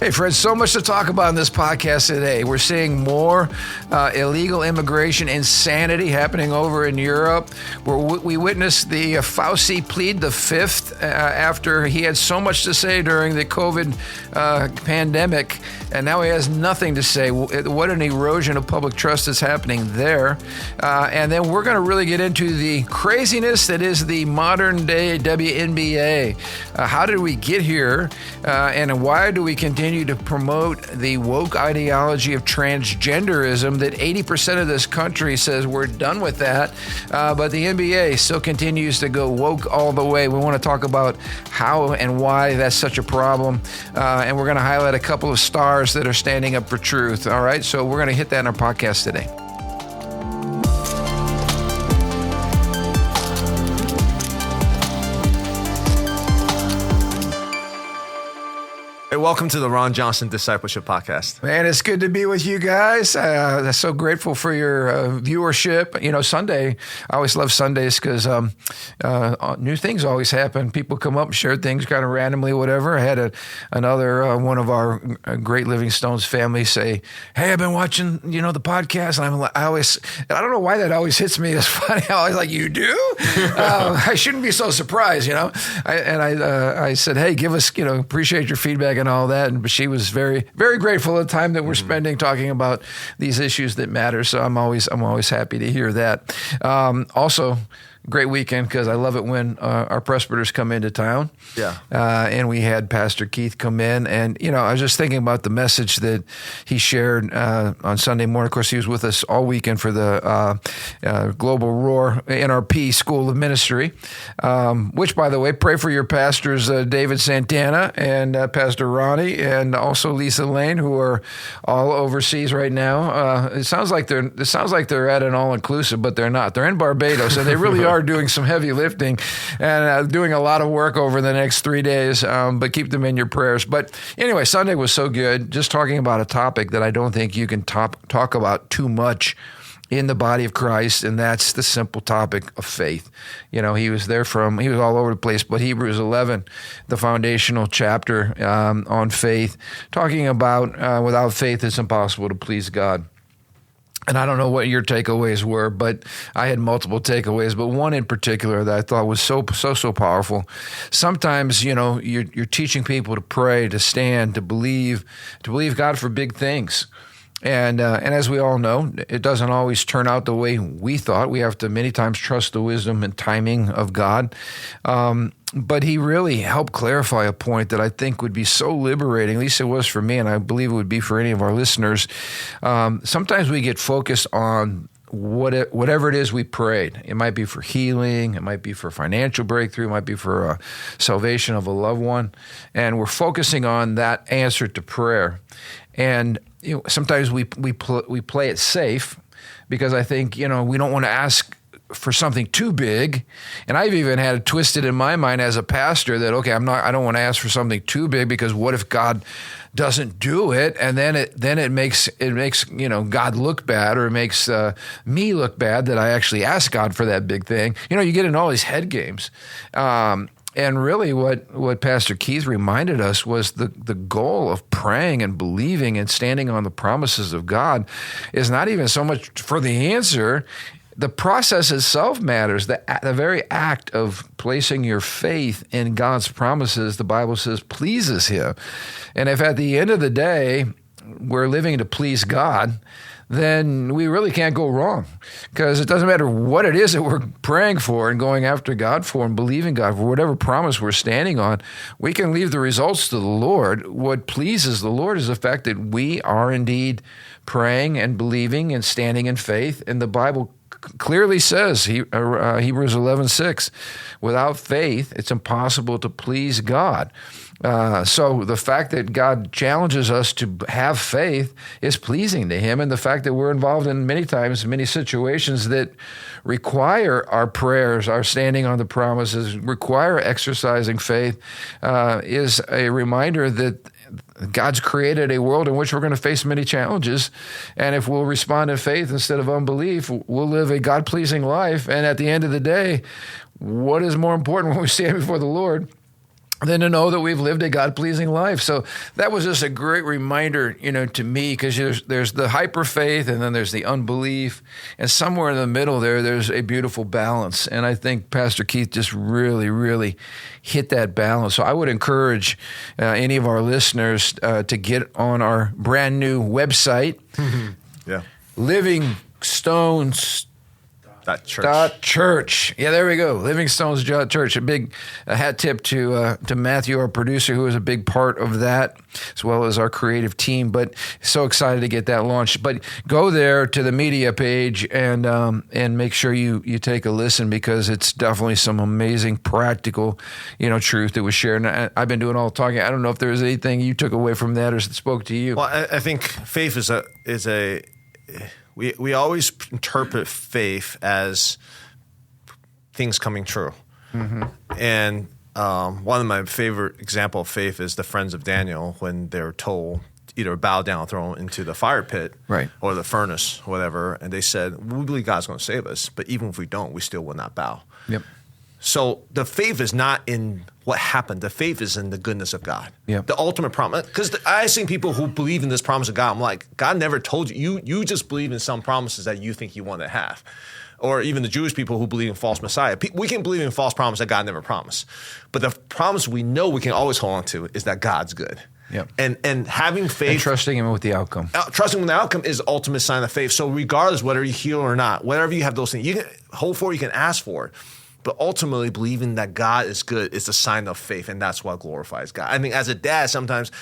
Hey, friends, so much to talk about in this podcast today. We're seeing more illegal immigration insanity happening over in Europe. We witnessed the Fauci plead the fifth after he had so much to say during the COVID pandemic, and now he has nothing to say. What an erosion of public trust is happening there. And then we're going to really get into the craziness that is the modern day WNBA. How did we get here? And why do we continue to promote the woke ideology of transgenderism that 80% of this country says we're done with that, but the NBA still continues to go woke all the way. We want to talk about how and why that's such a problem, and we're going to highlight a couple of stars that are standing up for truth. All right, so we're going to hit that in our podcast today. Hey, welcome to the Ron Johnson Discipleship Podcast. Man, it's good to be with you guys. I'm so grateful for your viewership. You know, Sunday, I always love Sundays because new things always happen. People come up and share things kind of randomly, whatever. I had another one of our Great Living Stones family say, "Hey, I've been watching, the podcast," and I don't know why that always hits me. It's funny. I was like, "You do?" I shouldn't be so surprised, I said, "Hey, give us, appreciate your feedback and all that." And she was very, very grateful of the time that we're spending talking about these issues that matter. So I'm always happy to hear that. Also, great weekend because I love it when our presbyters come into town. Yeah. And we had Pastor Keith come in, and I was just thinking about the message that he shared on Sunday morning. Of course, he was with us all weekend for the Global Roar NRP School of Ministry, which, by the way, pray for your pastors, David Santana and Pastor Ronnie, and also Lisa Lane, who are all overseas right now. It sounds like they're at an all-inclusive, but they're not. They're in Barbados, and they really are doing some heavy lifting and doing a lot of work over the next 3 days, but keep them in your prayers. But anyway, Sunday was so good, just talking about a topic that I don't think you can talk about too much in the body of Christ, and that's the simple topic of faith. He was all over the place, but Hebrews 11, the foundational chapter on faith, talking about without faith it's impossible to please God. And I don't know what your takeaways were, but I had multiple takeaways, but one in particular that I thought was so powerful. Sometimes, you're teaching people to pray, to stand, to believe God for big things. And as we all know, it doesn't always turn out the way we thought. We have to many times trust the wisdom and timing of God. But he really helped clarify a point that I think would be so liberating, at least it was for me, and I believe it would be for any of our listeners. Sometimes we get focused on whatever it is we prayed. It might be for healing, it might be for financial breakthrough, it might be for salvation of a loved one, and we're focusing on that answer to prayer. And sometimes we play it safe because I think we don't want to ask for something too big. And I've even had it twisted in my mind as a pastor that, okay, I don't want to ask for something too big because what if God doesn't do it? And then it makes God look bad, or it makes me look bad that I actually asked God for that big thing. You get in all these head games. And really what Pastor Keith reminded us was the goal of praying and believing and standing on the promises of God is not even so much for the answer. The process itself matters. The very act of placing your faith in God's promises, the Bible says, pleases him. And if at the end of the day, we're living to please God, then we really can't go wrong, because it doesn't matter what it is that we're praying for and going after God for and believing God for whatever promise we're standing on. We can leave the results to the Lord. What pleases the Lord is the fact that we are indeed praying and believing and standing in faith. And the Bible clearly says, Hebrews 11:6, without faith, it's impossible to please God. So the fact that God challenges us to have faith is pleasing to him, and the fact that we're involved in many situations that require our prayers, our standing on the promises, require exercising faith, is a reminder that God's created a world in which we're going to face many challenges, and if we'll respond in faith instead of unbelief, we'll live a God-pleasing life. And at the end of the day, what is more important when we stand before the Lord? than to know that we've lived a God-pleasing life. So that was just a great reminder, to me, because there's the hyper faith and then there's the unbelief, and somewhere in the middle there's a beautiful balance. And I think Pastor Keith just really, really hit that balance. So I would encourage any of our listeners to get on our brand new website, Living Stones. Church. Yeah, there we go. Living Stones Church. A big hat tip to Matthew, our producer, who was a big part of that, as well as our creative team. But so excited to get that launched. But go there to the media page and make sure you take a listen, because it's definitely some amazing practical, truth that was shared. And I've been doing all the talking. I don't know if there's anything you took away from that or spoke to you. Well, I think faith is a We always interpret faith as things coming true. Mm-hmm. And one of my favorite example of faith is the friends of Daniel, when they're told either bow down or thrown into the fire pit, right, or the furnace, whatever. And they said, we believe God's going to save us, but even if we don't, we still will not bow. Yep. So the faith is not in what happened. The faith is in the goodness of God. Yep. The ultimate promise. Because I've seen people who believe in this promise of God. I'm like, God never told you. You just believe in some promises that you think you want to have. Or even the Jewish people who believe in false Messiah. We can believe in false promise that God never promised. But the promise we know we can always hold on to is that God's good. Yep. And having faith. And trusting Him with the outcome. Trusting Him with the outcome is the ultimate sign of faith. So regardless whether you heal or not, whatever you have those things, you can hope for, you can ask for it. But ultimately, believing that God is good is a sign of faith, and that's what glorifies God. I mean, as a dad, sometimes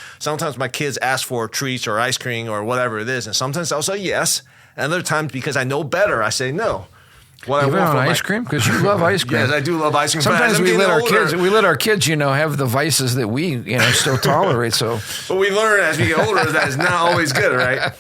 my kids ask for treats or ice cream or whatever it is, and sometimes I'll say yes, and other times because I know better, I say no. Even on ice cream? Because you love ice cream. Yes, I do love ice cream. Sometimes we let our kids, have the vices that we, still tolerate. So, but we learn as we get older that it's not always good, right?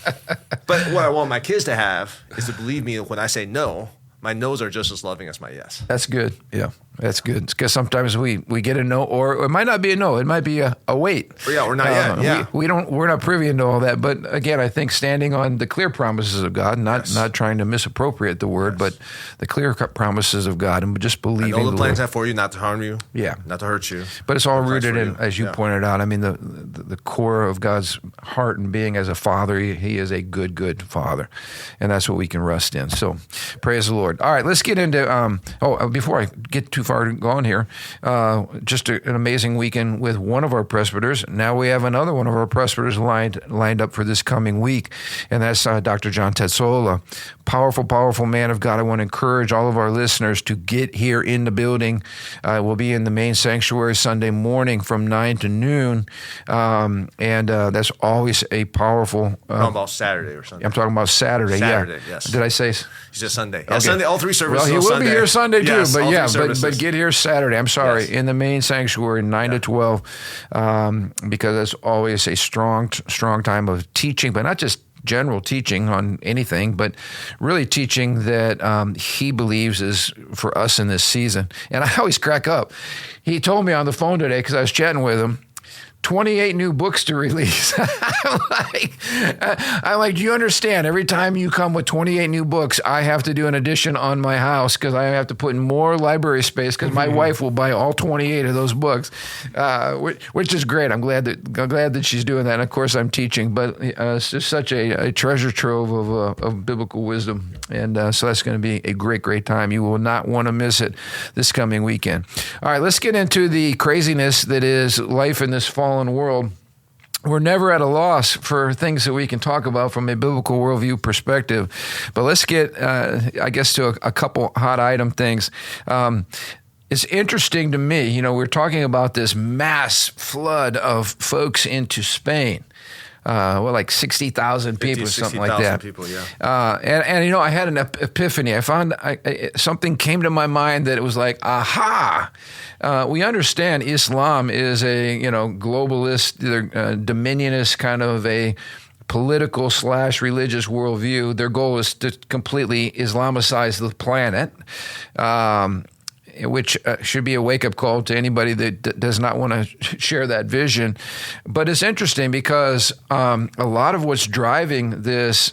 But what I want my kids to have is to believe me when I say no. My no's are just as loving as my yes. That's good. Yeah, that's good. Because sometimes we get a no, or it might not be a no. It might be a wait. Yeah, or not yet. Yeah, we're not privy to all that. But again, I think standing on the clear promises of God, not trying to misappropriate the word, but the clear promises of God, and just believing. I know the plans I have for you, not to harm you. Yeah, not to hurt you. But it's all rooted in, as you pointed out. I mean, the core of God's heart and being as a father. He is a good father, and that's what we can rest in. So, praise the Lord. All right, let's get into, before I get too far gone here, just an amazing weekend with one of our presbyters. Now we have another one of our presbyters lined up for this coming week, and that's Dr. John Tetsola. Powerful man of God. I want to encourage all of our listeners to get here in the building. We'll be in the main sanctuary Sunday morning from 9 to noon, and that's always a powerful... talking about Saturday or Sunday. I'm talking about Saturday, yes. Did I say... He said Sunday. Okay. Sunday, all three services. Well, he will Sunday. be here Sunday too, yes, but get here Saturday. I'm sorry, in the main sanctuary, 9 to 12, because it's always a strong time of teaching, but not just general teaching on anything, but really teaching that he believes is for us in this season. And I always crack up. He told me on the phone today, because I was chatting with him, 28 new books to release. I'm like, do you understand? Every time you come with 28 new books, I have to do an addition on my house because I have to put in more library space because my wife will buy all 28 of those books, which is great. I'm glad that she's doing that. And of course, I'm teaching, but it's just such a treasure trove of biblical wisdom. And so that's going to be a great time. You will not want to miss it this coming weekend. All right, let's get into the craziness that is life in this fallen world. We're never at a loss for things that we can talk about from a biblical worldview perspective. But let's get, to a couple hot item things. It's interesting to me, we're talking about this mass flood of folks into Spain. Like 60,000 people, something like that. People, yeah. And I had an epiphany. I found something came to my mind that it was like, aha. We understand Islam is a globalist, dominionist kind of a political / religious worldview. Their goal is to completely Islamicize the planet. which should be a wake-up call to anybody that does not want to share that vision. But it's interesting because a lot of what's driving this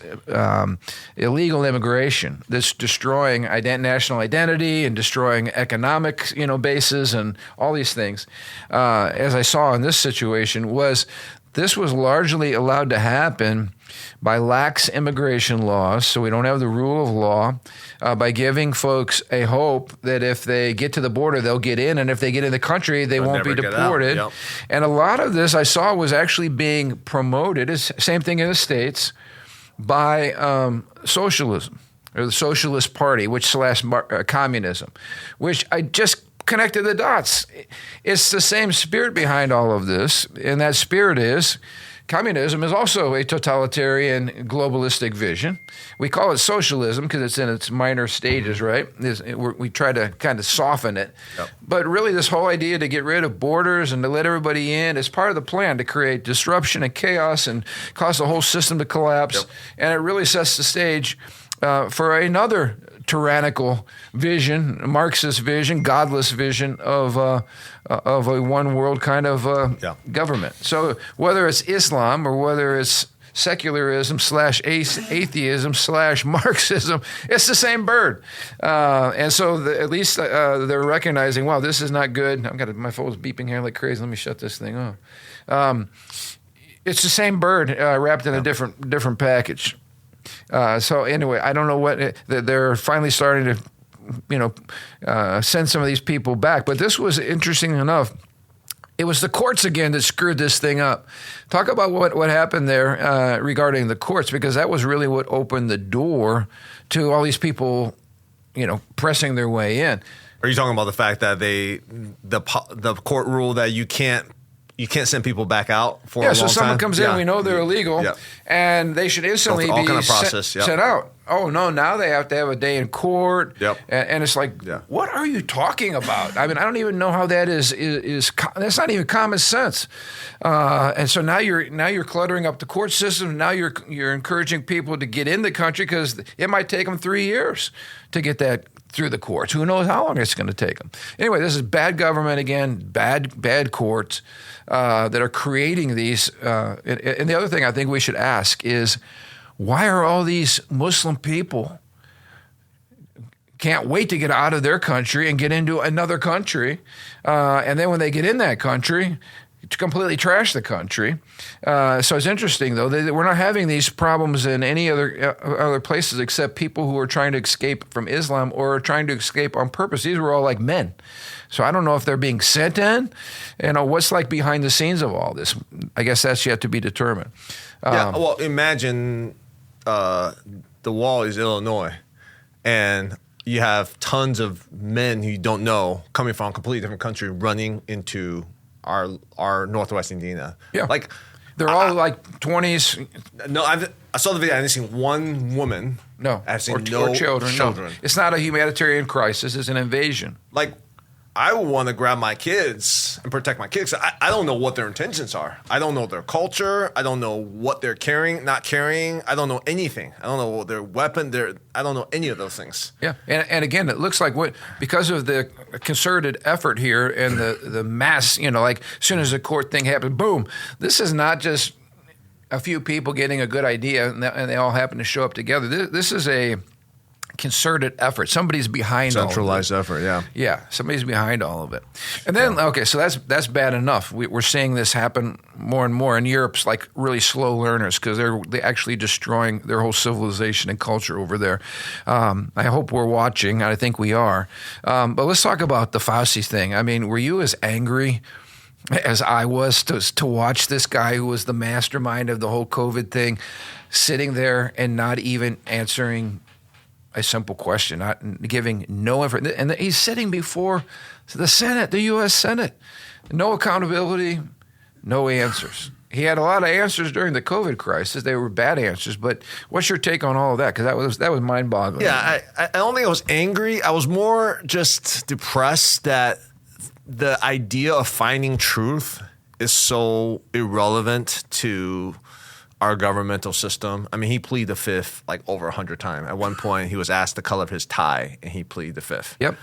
illegal immigration, this destroying national identity and destroying economic bases and all these things, as I saw in this situation, this was largely allowed to happen by lax immigration laws, so we don't have the rule of law, by giving folks a hope that if they get to the border, they'll get in, and if they get in the country, they won't be deported. Yep. And a lot of this I saw was actually being promoted, same thing in the States, by socialism, or the Socialist Party, which / communism, which I just connected the dots. It's the same spirit behind all of this, and that spirit is communism is also a totalitarian globalistic vision. We call it socialism because it's in its minor stages, right? We try to kind of soften it. Yep. But really this whole idea to get rid of borders and to let everybody in is part of the plan to create disruption and chaos and cause the whole system to collapse. Yep. And it really sets the stage for another tyrannical vision, Marxist vision, godless vision of a one world kind of government. So whether it's Islam or whether it's secularism / atheism / Marxism, it's the same bird. And so at least they're recognizing, wow, this is not good. My phone's beeping here like crazy. Let me shut this thing off. It's the same bird wrapped in a different package. So anyway, I don't know what they're finally starting to, send some of these people back. But this was interesting enough. It was the courts again that screwed this thing up. Talk about what happened there regarding the courts, because that was really what opened the door to all these people, pressing their way in. Are you talking about the fact that the court ruled that you can't send people back out for a long time? Yeah, so someone comes in, we know they're illegal, and they should instantly be sent out. Oh, no, now they have to have a day in court. Yep. And it's like, what are you talking about? I mean, I don't even know how that is that's not even common sense. And so now you're cluttering up the court system. Now you're encouraging people to get in the country because it might take them 3 years to get that through the courts. Who knows how long it's going to take them. Anyway, this is bad government again, bad courts that are creating these. And the other thing I think we should ask is, why are all these Muslim people can't wait to get out of their country and get into another country, and then when they get in that country, to completely trash the country? So it's interesting, though. We're not having these problems in any other places except people who are trying to escape from Islam or are trying to escape on purpose. These were all like men. So I don't know if they're being sent in. What's like behind the scenes of all this? I guess that's yet to be determined. Well, imagine the wall is Illinois, and you have tons of men who you don't know coming from a completely different country running into our Northwest Indiana. Yeah. Like, they're all like 20s. No, I saw the video. I didn't see one woman. No. I've seen or children. No. It's not a humanitarian crisis. It's an invasion. Like, I want to grab my kids and protect my kids. I don't know what their intentions are. I don't know their culture. I don't know what they're carrying, not carrying. I don't know anything. I don't know what their weapon. I don't know any of those things. Yeah, and again, it looks like because of the concerted effort here and the mass, like as soon as the court thing happened, boom. This is not just a few people getting a good idea and they all happen to show up together. This is a concerted effort. Somebody's behind centralized all of it. Effort, yeah. Yeah, somebody's behind all of it. And then, okay, so that's bad enough. We're seeing this happen more and more. And Europe's like really slow learners because they're actually destroying their whole civilization and culture over there. I hope we're watching. I think we are. But let's talk about the Fauci thing. I mean, were you as angry as I was to watch this guy who was the mastermind of the whole COVID thing sitting there and not even answering a simple question, not giving no information? And he's sitting before the Senate, the U.S. Senate. No accountability, no answers. He had a lot of answers during the COVID crisis. They were bad answers. But what's your take on all of that? Because that was mind-boggling. Yeah, I don't think I was angry. I was more just depressed that the idea of finding truth is so irrelevant to our governmental system. I mean, he pleaded the fifth like over 100 times. At one point, he was asked the color of his tie, and he pleaded the fifth. Yep.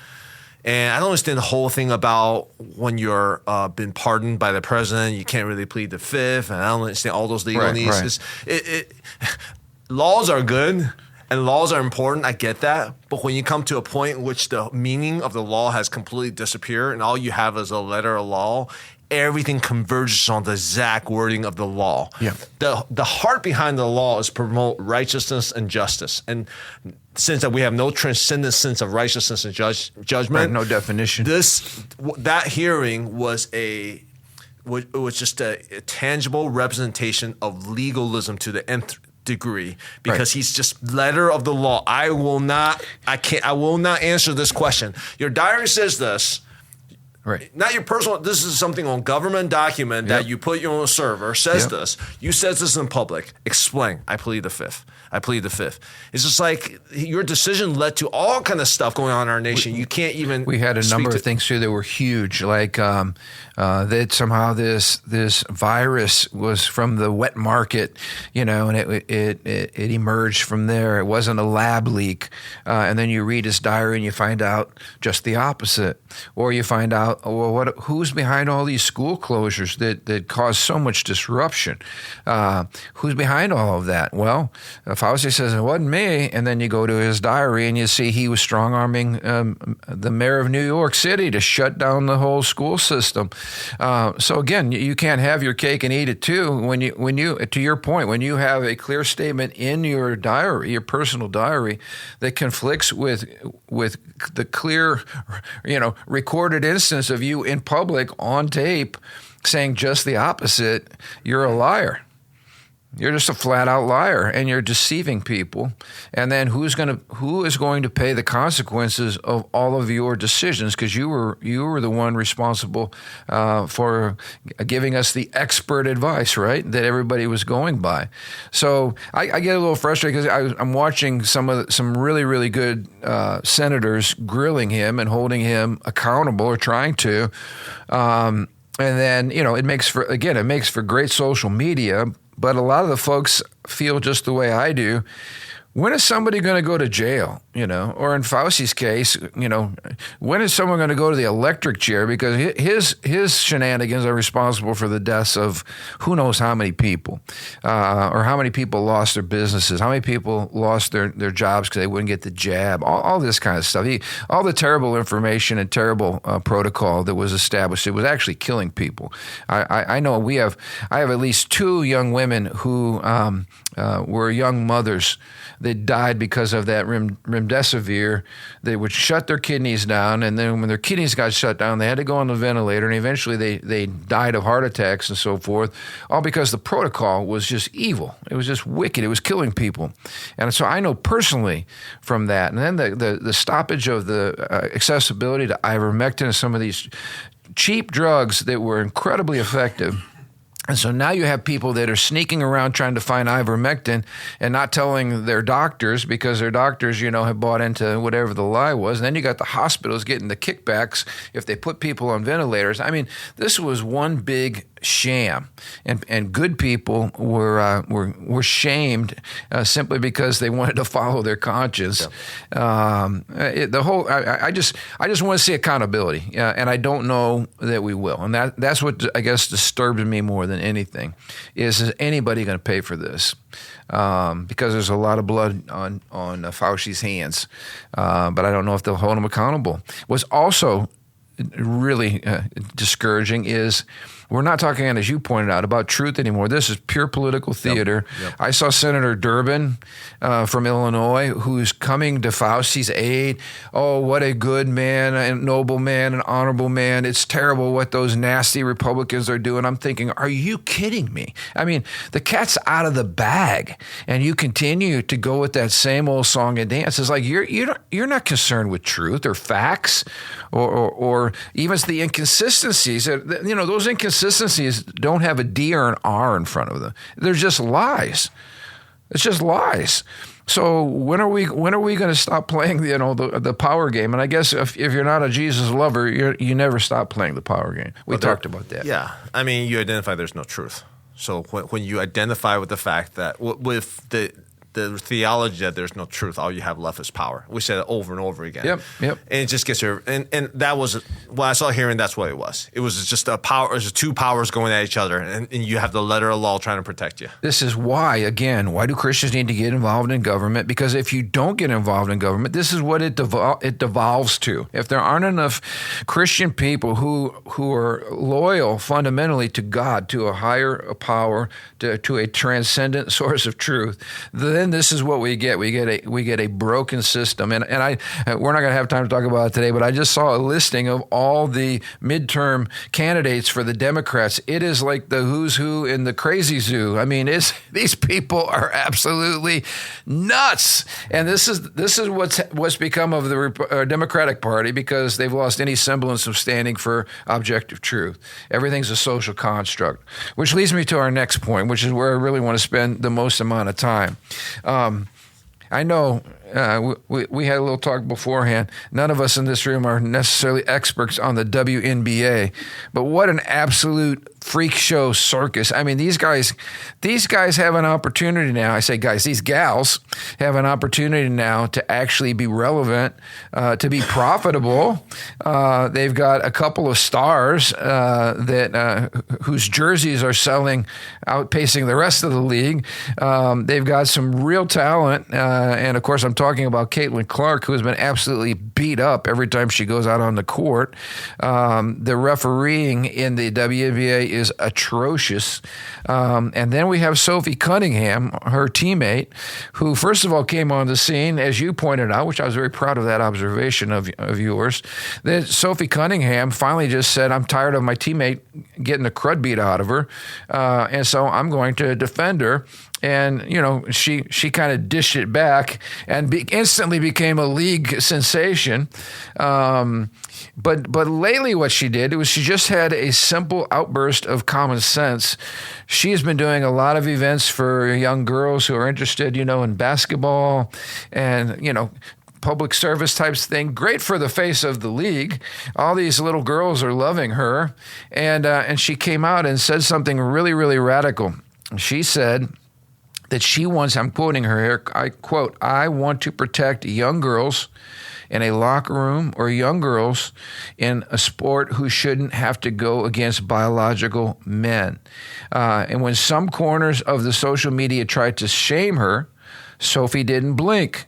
And I don't understand the whole thing about when you're been pardoned by the president, you can't really plead the fifth. And I don't understand all those legal needs. Laws are good and laws are important. I get that. But when you come to a point in which the meaning of the law has completely disappeared and all you have is a letter of law, everything converges on the exact wording of the law. Yeah. The heart behind the law is promote righteousness and justice. And since that we have no transcendent sense of righteousness and judgment, right, no definition. That hearing was just a tangible representation of legalism to the nth degree, because he's just letter of the law. I will not answer this question. Your diary says this. Right. Not your personal. This is something on government document that you put on a server. Says this. You says this in public. Explain. I plead the fifth. It's just like your decision led to all kind of stuff going on in our nation. You can't even. We had a number of things too that were huge, like that somehow this virus was from the wet market, and it emerged from there. It wasn't a lab leak, and then you read his diary and you find out just the opposite, or you find out who's behind all these school closures that cause so much disruption. Who's behind all of that? Well, Fauci says it wasn't me, and then you go to his diary and you see he was strong-arming the mayor of New York City to shut down the whole school system. So again, you can't have your cake and eat it too. When you to your point, when you have a clear statement in your diary, your personal diary, that conflicts with the clear, recorded instance of you in public on tape saying just the opposite, you're a liar. You're just a flat out liar, and you're deceiving people. And then who is going to pay the consequences of all of your decisions? Because you were the one responsible for giving us the expert advice, right? That everybody was going by. So I get a little frustrated because I'm watching some really, really good senators grilling him and holding him accountable, or trying to. And then it makes for great social media. But a lot of the folks feel just the way I do. When is somebody going to go to jail? Or in Fauci's case, when is someone going to go to the electric chair? Because his shenanigans are responsible for the deaths of who knows how many people, or how many people lost their businesses, how many people lost their jobs because they wouldn't get the jab, all this kind of stuff. All the terrible information and terrible protocol that was established, it was actually killing people. I know I have at least 2 young women who were young mothers that died because of that remdesivir. They would shut their kidneys down, and then when their kidneys got shut down, they had to go on the ventilator, and eventually they died of heart attacks and so forth, all because the protocol was just evil. It was just wicked. It was killing people. And so I know personally from that. And then the stoppage of the accessibility to ivermectin and some of these cheap drugs that were incredibly effective. And so now you have people that are sneaking around trying to find ivermectin and not telling their doctors, because their doctors, have bought into whatever the lie was. And then you got the hospitals getting the kickbacks if they put people on ventilators. I mean, this was one big sham, and good people were shamed simply because they wanted to follow their conscience. I just want to see accountability, and I don't know that we will. And that's what I guess disturbs me more than anything is anybody going to pay for this? Because there's a lot of blood on Fauci's hands, but I don't know if they'll hold him accountable. What's also really discouraging is we're not talking, as you pointed out, about truth anymore. This is pure political theater. Yep. I saw Senator Durbin from Illinois, who's coming to Fauci's aid. Oh, what a good man, a noble man, an honorable man. It's terrible what those nasty Republicans are doing. I'm thinking, are you kidding me? I mean, the cat's out of the bag, and you continue to go with that same old song and dance. It's like you're not concerned with truth or facts or even the inconsistencies. Those inconsistencies don't have a D or an R in front of them. They're just lies. It's just lies. So when are we going to stop playing the power game? And I guess if you're not a Jesus lover, you never stop playing the power game. We talked about that. Yeah, I mean, you identify there's no truth. So when you identify with the fact that with the theology that there's no truth, all you have left is power. We said it over and over again. Yep. And it just gets her. And that was, when I saw hearing, that's what it was. It was just a power. It was just two powers going at each other, and you have the letter of law trying to protect you. This is why, again, why do Christians need to get involved in government? Because if you don't get involved in government, this is what it devolves to. If there aren't enough Christian people who are loyal fundamentally to God, to a higher power, to a transcendent source of truth, then this is what we get. We get a broken system. And we're not going to have time to talk about it today, but I just saw a listing of all the midterm candidates for the Democrats. It is like the who's who in the crazy zoo. I mean, these people are absolutely nuts. And this is what's become of the Democratic Party, because they've lost any semblance of standing for objective truth. Everything's a social construct, which leads me to our next point, which is where I really want to spend the most amount of time. I know we had a little talk beforehand. None of us in this room are necessarily experts on the WNBA, but what an absolute freak show circus. I mean, these guys have an opportunity now. I say guys, these gals have an opportunity now to actually be relevant, to be profitable. They've got a couple of stars whose jerseys are selling, outpacing the rest of the league. They've got some real talent, and of course, I'm talking about Caitlin Clark, who has been absolutely beat up every time she goes out on the court. The refereeing in the WNBA is atrocious. And then we have Sophie Cunningham, her teammate, who first of all came on the scene, as you pointed out, which I was very proud of that observation of yours, that Sophie Cunningham finally just said, I'm tired of my teammate getting the crud beat out of her, and so I'm going to defend her. And, you know, she kind of dished it back and instantly became a league sensation. But lately what she did was she just had a simple outburst of common sense. She has been doing a lot of events for young girls who are interested, you know, in basketball and, you know, public service types thing. Great for the face of the league. All these little girls are loving her. And she came out and said something really, really radical. She said that she wants, I'm quoting her here, I quote, I want to protect young girls in a locker room or young girls in a sport who shouldn't have to go against biological men. And when some corners of the social media tried to shame her, Sophie didn't blink.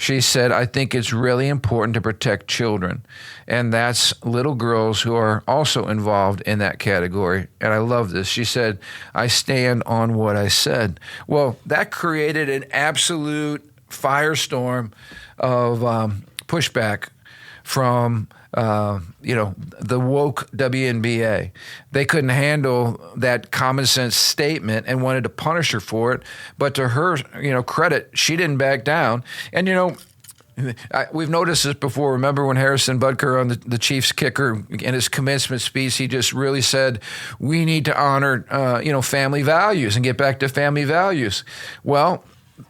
She said, I think it's really important to protect children. And that's little girls who are also involved in that category. And I love this. She said, I stand on what I said. Well, that created an absolute firestorm of pushback from the woke WNBA. They couldn't handle that common sense statement and wanted to punish her for it. But to her, credit, she didn't back down. And, we've noticed this before. Remember when Harrison Butker, on the Chiefs kicker, in his commencement speech, he just really said, we need to honor, family values and get back to family values. Well,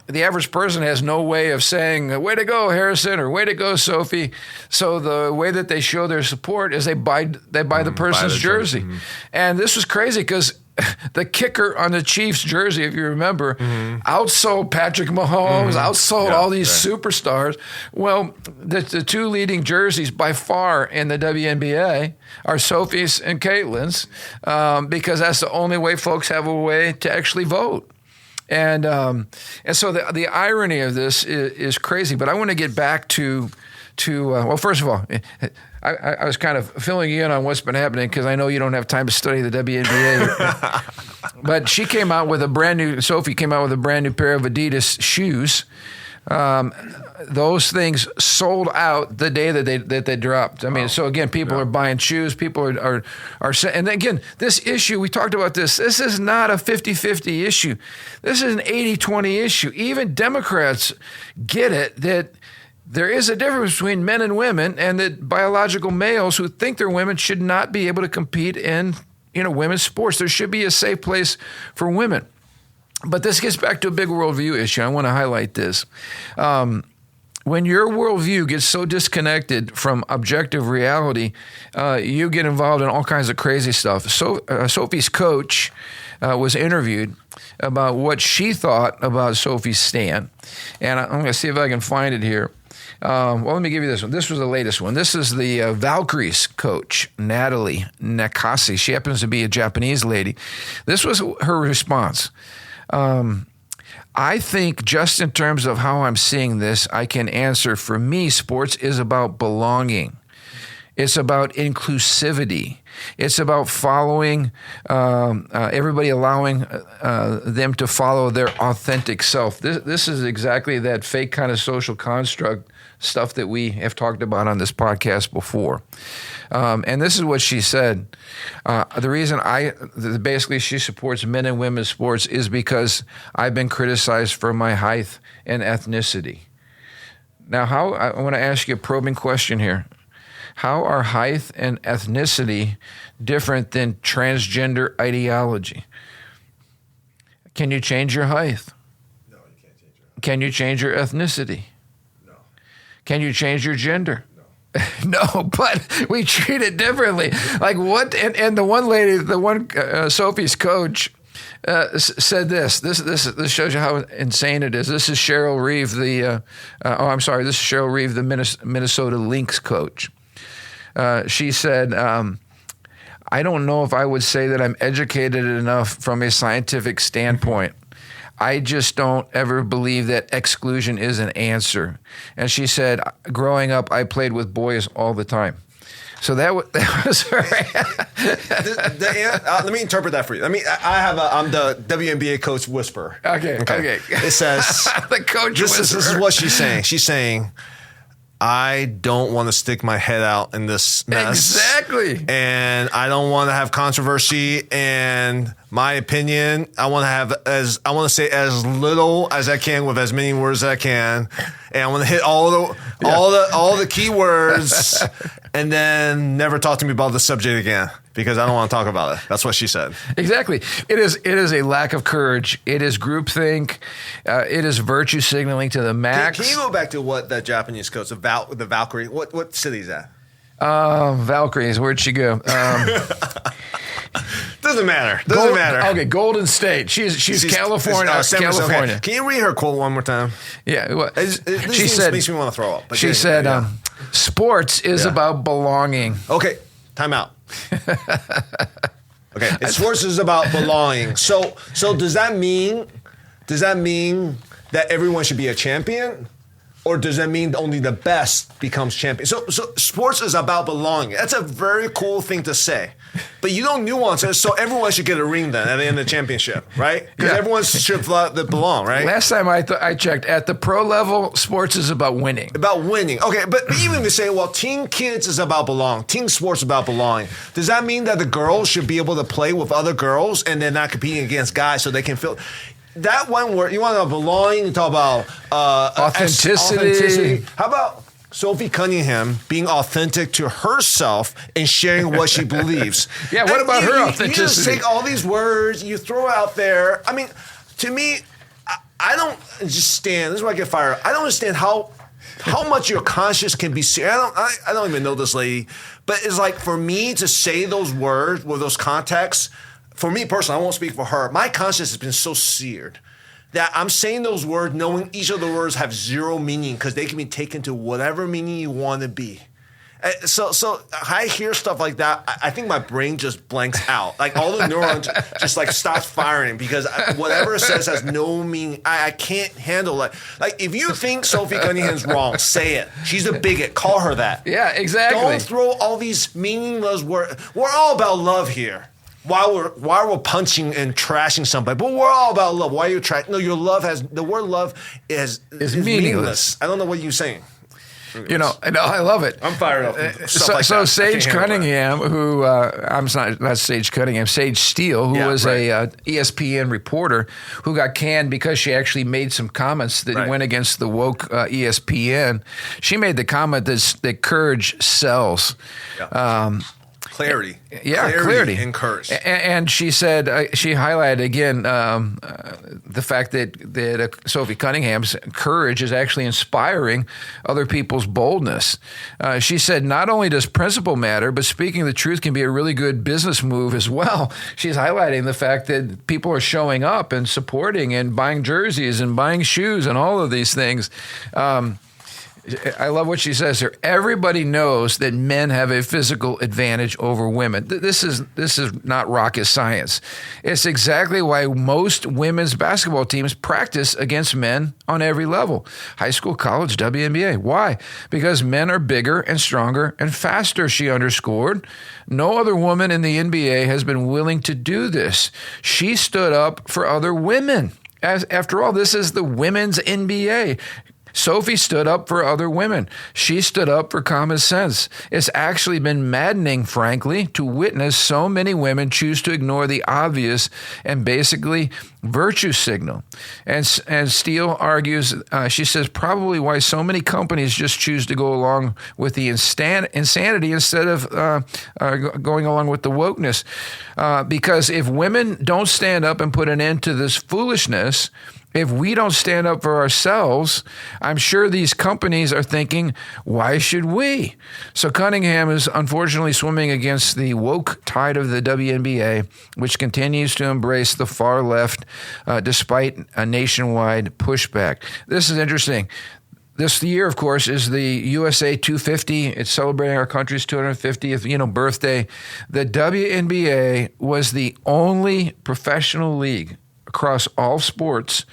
the average person has no way of saying, way to go, Harrison, or way to go, Sophie. So the way that they show their support is they buy the person's jersey. Mm-hmm. And this was crazy because the kicker on the Chiefs jersey, if you remember, outsold Patrick Mahomes, outsold all these superstars. Well, the two leading jerseys by far in the WNBA are Sophie's and Caitlin's, because that's the only way folks have a way to actually vote. And so the irony of this is crazy. But I want to get back to well, first of all, I was kind of filling you in on what's been happening because I know you don't have time to study the WNBA. But Sophie came out with a brand new pair of Adidas shoes. Those things sold out the day that they dropped. I mean, so again, people are buying shoes. People are and again, this issue, we talked about this. This is not a 50-50 issue. This is an 80-20 issue. Even Democrats get it that there is a difference between men and women, and that biological males who think they're women should not be able to compete in, women's sports. There should be a safe place for women. But this gets back to a big worldview issue. I want to highlight this. When your worldview gets so disconnected from objective reality, you get involved in all kinds of crazy stuff. So Sophie's coach was interviewed about what she thought about Sophie's stand. And I'm going to see if I can find it here. Well, let me give you this one. This was the latest one. This is the Valkyries coach, Natalie Nakase. She happens to be a Japanese lady. This was her response. I think just in terms of how I'm seeing this, I can answer, for me, sports is about belonging. It's about inclusivity. It's about following, everybody allowing them to follow their authentic self. This is exactly that fake kind of social construct stuff that we have talked about on this podcast before. And this is what she said. The reason basically she supports men and women's sports is because I've been criticized for my height and ethnicity. Now, I want to ask you a probing question here. How are height and ethnicity different than transgender ideology? Can you change your height? No, you can't change your height. Can you change your ethnicity? No. Can you change your gender? No. No, but we treat it differently. Like what? And the one lady, Sophie's coach, said this. This shows you how insane it is. This is Cheryl Reeve, This is Cheryl Reeve, the Minnesota Lynx coach. She said, I don't know if I would say that I'm educated enough from a scientific standpoint. I just don't ever believe that exclusion is an answer. And she said, growing up, I played with boys all the time. So that was her. Let me interpret that for you. I'm the WNBA coach whisperer. Okay. It says, the coach whisperer. This is what she's saying. She's saying, I don't want to stick my head out in this mess. Exactly. And I don't want to have controversy. And my opinion, I want to say as little as I can with as many words as I can. And I want to hit all the key words and then never talk to me about the subject again because I don't want to talk about it. That's what she said. Exactly. It is a lack of courage. It is groupthink. It is virtue signaling to the max. Can you go back to what that Japanese coach, the Valkyrie, what city is that? Valkyries, where'd she go? Doesn't matter. Okay, Golden State. She's California. California. Okay. Can you read her quote one more time? Yeah. Well, she said, makes me want to throw up. She said, sports is about belonging. Okay, time out. Okay, sports is about belonging. So does that mean that everyone should be a champion? Or does that mean only the best becomes champion? So sports is about belonging. That's a very cool thing to say. But you don't nuance it, so everyone should get a ring then at the end of the championship, right? Because everyone should belong, right? Last time I checked, at the pro level, sports is about winning. About winning. Okay, but even to say, well, team kids is about belonging. Team sports is about belonging. Does that mean that the girls should be able to play with other girls and they're not competing against guys so they can feel... That one word, you want to belonging, you talk about authenticity. How about Sophie Cunningham being authentic to herself and sharing what she believes? Yeah, what about her authenticity? You just take all these words, you throw it out there. I mean, to me, I don't understand. This is where I get fired. I don't understand how much your conscience can be serious. I don't even know this lady, but it's like for me to say those words with those contexts. For me personally, I won't speak for her. My conscience has been so seared that I'm saying those words knowing each of the words have zero meaning because they can be taken to whatever meaning you want to be. So I hear stuff like that. I think my brain just blanks out. Like all the neurons just like stops firing because whatever it says has no meaning. I can't handle it. Like if you think Sophie Cunningham's wrong, say it. She's a bigot. Call her that. Yeah, exactly. Don't throw all these meaningless words. We're all about love here. While we're punching and trashing somebody, but we're all about love. Why are you trashing? No, your love the word love is meaningless. I don't know what you're saying. You know, I love it. I'm fired up. So Sage Cunningham, who I'm not Sage Cunningham, Sage Steele, who was a ESPN reporter who got canned because she actually made some comments that went against the woke ESPN. She made the comment that courage sells. Yeah. Clarity. Yeah, clarity and courage. And she said, she highlighted again the fact that Sophie Cunningham's courage is actually inspiring other people's boldness. She said, not only does principle matter, but speaking the truth can be a really good business move as well. She's highlighting the fact that people are showing up and supporting and buying jerseys and buying shoes and all of these things. I love what she says here. Everybody knows that men have a physical advantage over women. This is not rocket science. It's exactly why most women's basketball teams practice against men on every level. High school, college, WNBA. Why? Because men are bigger and stronger and faster, she underscored. No other woman in the NBA has been willing to do this. She stood up for other women. After all, this is the women's NBA. Sophie stood up for other women. She stood up for common sense. It's actually been maddening, frankly, to witness so many women choose to ignore the obvious and basically virtue signal. And Steele argues, she says, probably why so many companies just choose to go along with the insanity instead of going along with the wokeness. Because if women don't stand up and put an end to this foolishness, if we don't stand up for ourselves, I'm sure these companies are thinking, why should we? So Cunningham is unfortunately swimming against the woke tide of the WNBA, which continues to embrace the far left despite a nationwide pushback. This is interesting. This year, of course, is the USA 250. It's celebrating our country's 250th, birthday. The WNBA was the only professional league across all sports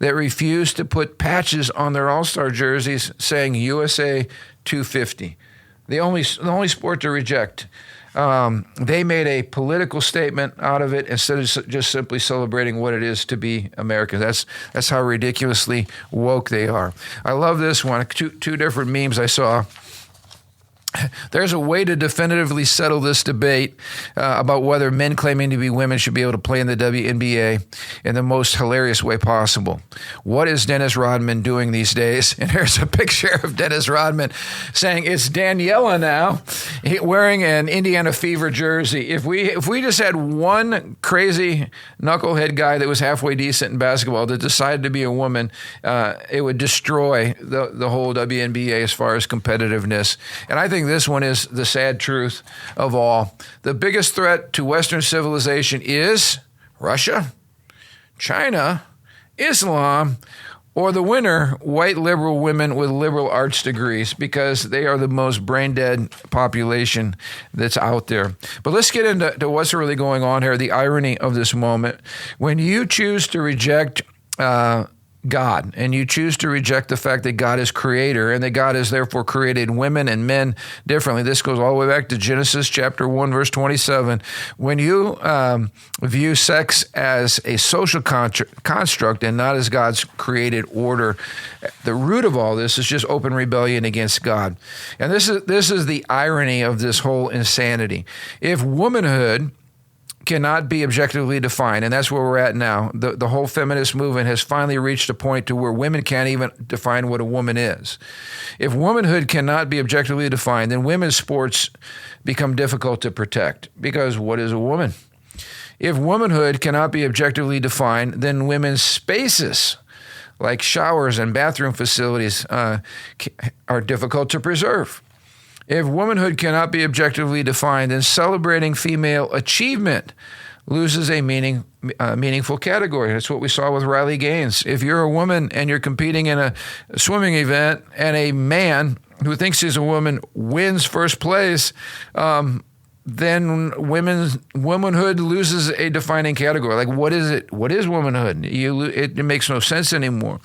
that refused to put patches on their All-Star jerseys saying USA 250. The only sport to reject. They made a political statement out of it instead of just simply celebrating what it is to be American. That's how ridiculously woke they are. I love this one. Two different memes I saw. There's a way to definitively settle this debate about whether men claiming to be women should be able to play in the WNBA in the most hilarious way possible. What is Dennis Rodman doing these days? And here's a picture of Dennis Rodman saying, it's Daniela now, wearing an Indiana Fever jersey. If we just had one crazy knucklehead guy that was halfway decent in basketball that decided to be a woman, it would destroy the whole WNBA as far as competitiveness. And I think this one is the sad truth of all. The biggest threat to Western civilization is Russia, China, Islam, or the winner, white liberal women with liberal arts degrees, because they are the most brain-dead population that's out there. But let's get into what's really going on here, the irony of this moment. When you choose to reject God, and you choose to reject the fact that God is creator and that God has therefore created women and men differently. This goes all the way back to Genesis chapter 1, verse 27. When you view sex as a social construct and not as God's created order, the root of all this is just open rebellion against God. And this is the irony of this whole insanity. If womanhood cannot be objectively defined, and that's where we're at now. The whole feminist movement has finally reached a point to where women can't even define what a woman is. If womanhood cannot be objectively defined, then women's sports become difficult to protect, because what is a woman? If womanhood cannot be objectively defined, then women's spaces, like showers and bathroom facilities, are difficult to preserve. If womanhood cannot be objectively defined, then celebrating female achievement loses a meaningful category. That's what we saw with Riley Gaines. If you're a woman and you're competing in a swimming event and a man who thinks he's a woman wins first place, then womanhood loses a defining category. Like, what is it? What is womanhood? It makes no sense anymore.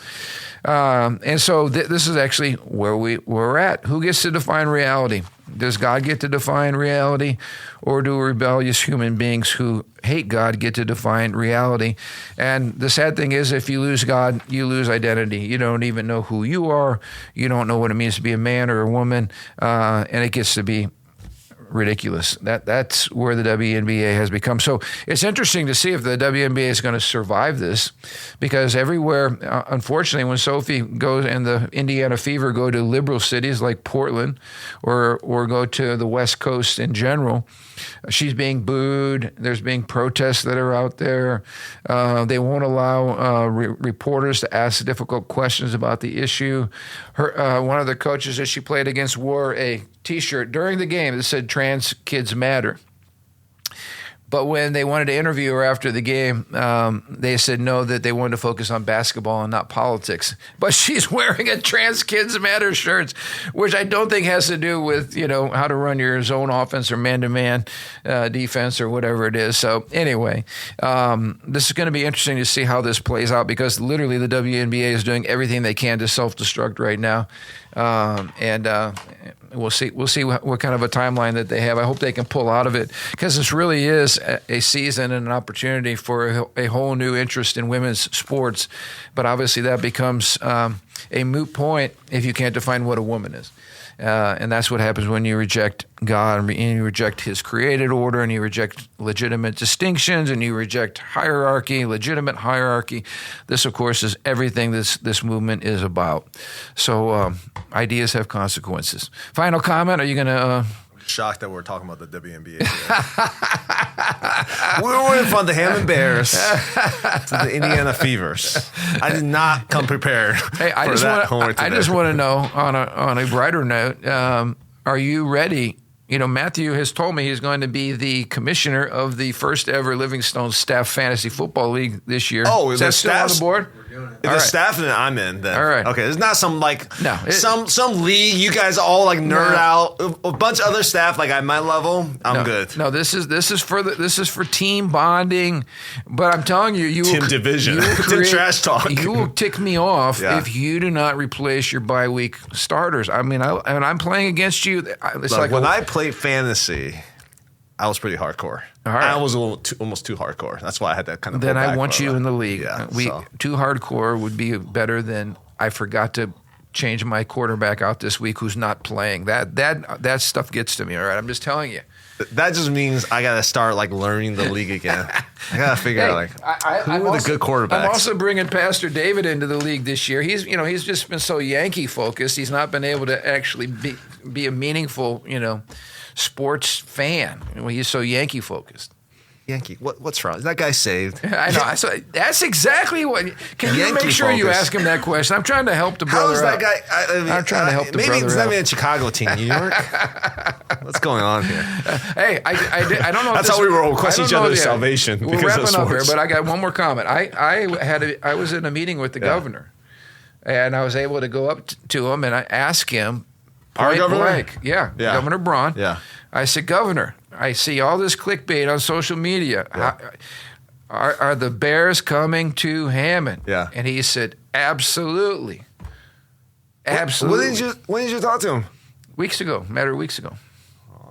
And so this is actually where we're at. Who gets to define reality? Does God get to define reality, or do rebellious human beings who hate God get to define reality? And the sad thing is, if you lose God, you lose identity. You don't even know who you are. You don't know what it means to be a man or a woman, and it gets to be ridiculous. That's where the WNBA has become. So it's interesting to see if the WNBA is going to survive this, because everywhere, unfortunately, when Sophie goes and the Indiana Fever go to liberal cities like Portland or go to the West Coast in general, she's being booed. There's being protests that are out there. They won't allow reporters to ask difficult questions about the issue. One of the coaches that she played against wore a T-shirt during the game that said "Trans Kids Matter." But when they wanted to interview her after the game, they said no, that they wanted to focus on basketball and not politics. But she's wearing a Trans Kids Matter shirt, which I don't think has to do with, how to run your zone offense or man-to-man defense or whatever it is. So anyway, this is going to be interesting to see how this plays out, because literally the WNBA is doing everything they can to self-destruct right now. We'll see what kind of a timeline that they have. I hope they can pull out of it, because this really is a season and an opportunity for a whole new interest in women's sports. But obviously that becomes a moot point if you can't define what a woman is. And that's what happens when you reject God and you reject his created order, and you reject legitimate distinctions, and you reject hierarchy, legitimate hierarchy. This, of course, is everything this movement is about. So ideas have consequences. Final comment? Are you going to... Shocked that we're talking about the WNBA. We went from the Hammond Bears to the Indiana Fevers. I did not come prepared for that homework today. I just want to know, on a brighter note, are you ready? Matthew has told me he's going to be the commissioner of the first ever Livingstone Staff Fantasy Football League this year. Oh, is that still on the board? If the staff that I'm in, then. All right. Okay, it's not some some league you guys all nerd out. A bunch of other staff at my level. I'm good. No, this is for team bonding. But I'm telling you, team division. Team trash talk. You will tick me off if you do not replace your bye week starters. I mean, I'm playing against you. It's Look, when I played fantasy, I was pretty hardcore. All right. I was almost too hardcore. That's why I had that kind of. Then I want you in the league. Yeah, too hardcore would be better than I forgot to change my quarterback out this week who's not playing. That stuff gets to me. All right, I'm just telling you. That just means I got to start learning the league again. I got to figure out who are the good quarterbacks. I'm also bringing Pastor David into the league this year. He's just been so Yankee focused. He's not been able to actually be a meaningful sports fan. He's so Yankee focused. Yankee, what's wrong? Is that guy saved? I know. So that's exactly what. Can you make sure you ask him that question? I'm trying to help the brother. How is that guy? I'm trying to help the brother. Maybe it's not even a Chicago team, New York. What's going on here? Hey, I don't know. That's how we were questioning each other's salvation. We're wrapping up here, but I got one more comment. I was in a meeting with the governor, and I was able to go up to him and I asked him. Our governor? Yeah, Governor Braun. Yeah. I said, Governor, I see all this clickbait on social media. Yeah. Are the Bears coming to Hammond? Yeah. And he said, absolutely. Absolutely. When did you talk to him? Weeks ago, matter of weeks ago.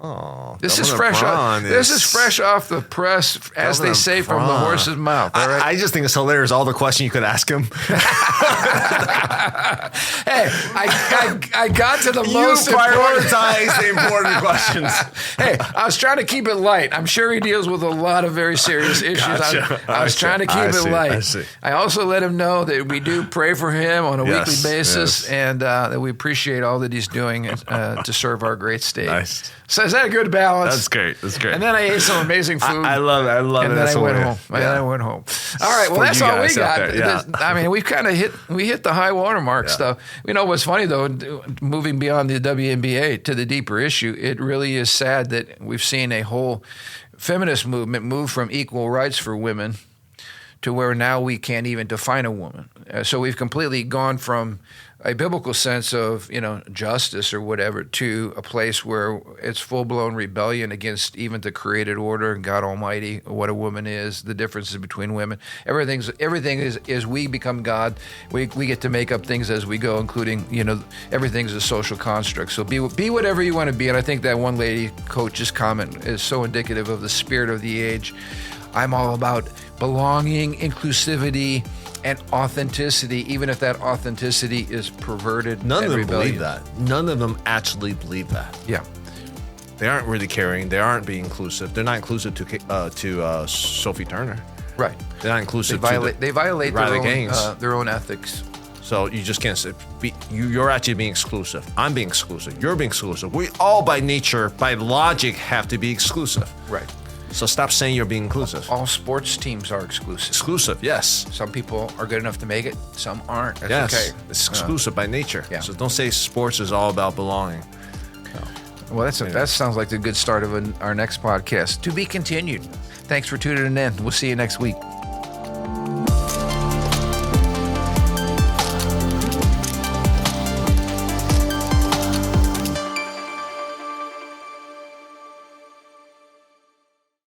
Oh, this is fresh off the press, as they say, from the horse's mouth. All right? I just think it's hilarious. All the questions you could ask him. Hey, I got to the most prioritize the important questions. Hey, I was trying to keep it light. I'm sure he deals with a lot of very serious issues. Gotcha. I was trying to keep it light. I also let him know that we do pray for him on a weekly basis, and that we appreciate all that he's doing to serve our great state. Nice. So is that a good balance? That's great. And then I ate some amazing food. I love it. And then I went home. And then I went home. All right. Well, that's all we got. Yeah. I mean, we've kind of hit the high watermark stuff. What's funny though, moving beyond the WNBA to the deeper issue, it really is sad that we've seen a whole feminist movement move from equal rights for women to where now we can't even define a woman. So we've completely gone from a biblical sense of, justice or whatever to a place where it's full-blown rebellion against even the created order, God Almighty, what a woman is, the differences between women. Everything is we become God. We get to make up things as we go, including, everything's a social construct. So be whatever you want to be. And I think that one lady coach's comment is so indicative of the spirit of the age. I'm all about belonging, inclusivity, and authenticity, even if that authenticity is perverted. None of them rebellion. believe that. None of them actually believe that. Yeah. They aren't really caring. They aren't being inclusive. They're not inclusive to Sophie Turner. Right. They're not inclusive. They violate Riley Gaines. Their own ethics. So you just can't say you're actually being exclusive. I'm being exclusive. You're being exclusive. We all, by nature, by logic, have to be exclusive. Right. So stop saying you're being inclusive. All sports teams are exclusive. Exclusive, yes. Some people are good enough to make it. Some aren't. That's Yes. okay. It's exclusive by nature. Yeah. So don't say sports is all about belonging. Well, that sounds like the good start of our next podcast. To be continued. Thanks for tuning in. We'll see you next week.